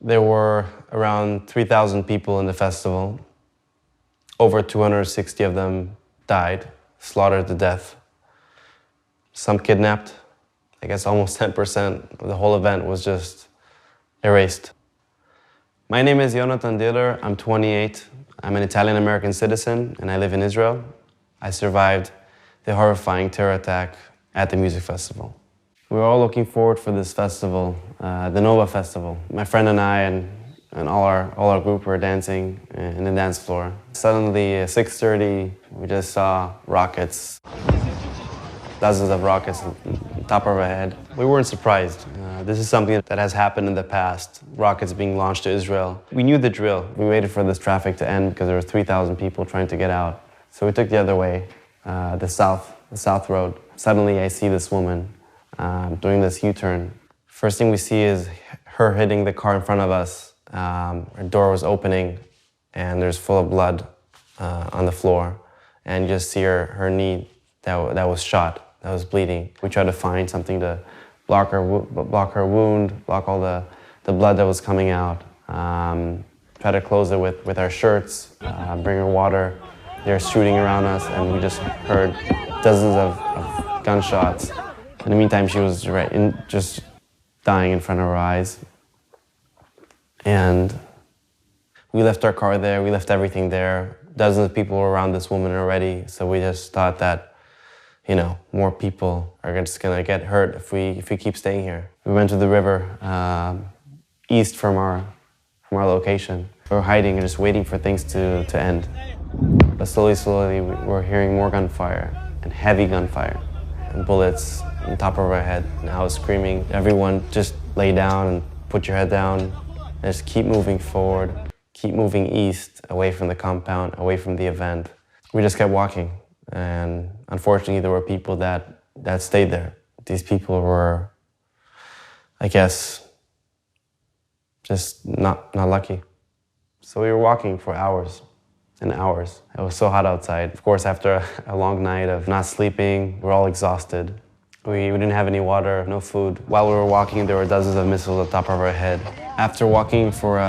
There were around 3,000 people in the festival. Over 260 of them died, slaughtered to death. Some kidnapped. I guess almost 10% of the whole event was just erased. My name is Jonathan Diller. I'm 28. I'm an Italian-American citizen, and I live in Israel. I survived the horrifying terror attack at the music festival. We were all looking forward for this festival, the Nova Festival. My friend and I and all our group were dancing in the dance floor. Suddenly, at 6:30, we just saw rockets, dozens of rockets on top of our head. We weren't surprised. This is something that has happened in the past, rockets being launched to Israel. We knew the drill. We waited for this traffic to end because there were 3,000 people trying to get out. So we took the other way, the south road. Suddenly, I see this woman doing this U-turn. First thing we see is her hitting the car in front of us. Her door was opening, and there's full of blood on the floor. And you just see her knee that was shot, that was bleeding. We tried to find something to block her wound, block all the blood that was coming out. Try to close it with our shirts, bring her water. They were shooting around us, and we just heard dozens of gunshots. In the meantime, she was just dying in front of our eyes. And we left our car there, we left everything there. Dozens of people were around this woman already, so we just thought that, more people are just gonna get hurt if we keep staying here. We went to the river east from our location. We were hiding and just waiting for things to end. But slowly, we're hearing more gunfire, and heavy gunfire, and bullets on top of our head. And I was screaming, everyone just lay down and put your head down, and just keep moving forward, keep moving east, away from the compound, away from the event. We just kept walking, and unfortunately there were people that stayed there. These people were, I guess, just not lucky. So we were walking for hours and hours. It was so hot outside. Of course, after a long night of not sleeping, we're all exhausted. We didn't have any water, no food. While we were walking, there were dozens of missiles on top of our head. After walking for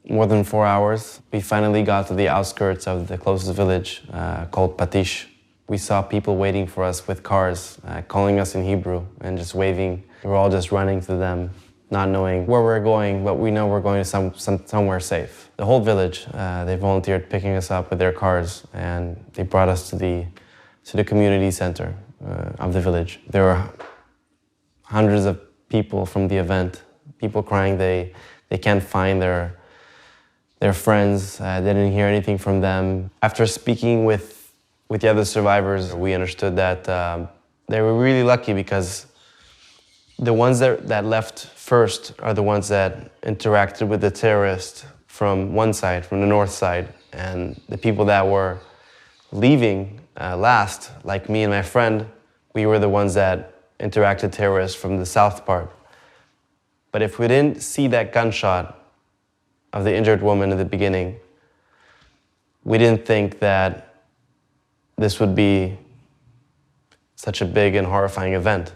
more than 4 hours, we finally got to the outskirts of the closest village called Patish. We saw people waiting for us with cars, calling us in Hebrew and just waving. We were all just running to them, not knowing where we're going, but we know we're going to somewhere safe. The whole village, they volunteered picking us up with their cars, and they brought us to the community center of the village. There were hundreds of people from the event, people crying they can't find their friends, they didn't hear anything from them. After speaking with the other survivors, we understood that they were really lucky because the ones that left first are the ones that interacted with the terrorists from one side, from the north side, and the people that were leaving last, like me and my friend, we were the ones that interacted terrorists from the south part. But if we didn't see that gunshot of the injured woman at the beginning, we didn't think that this would be such a big and horrifying event.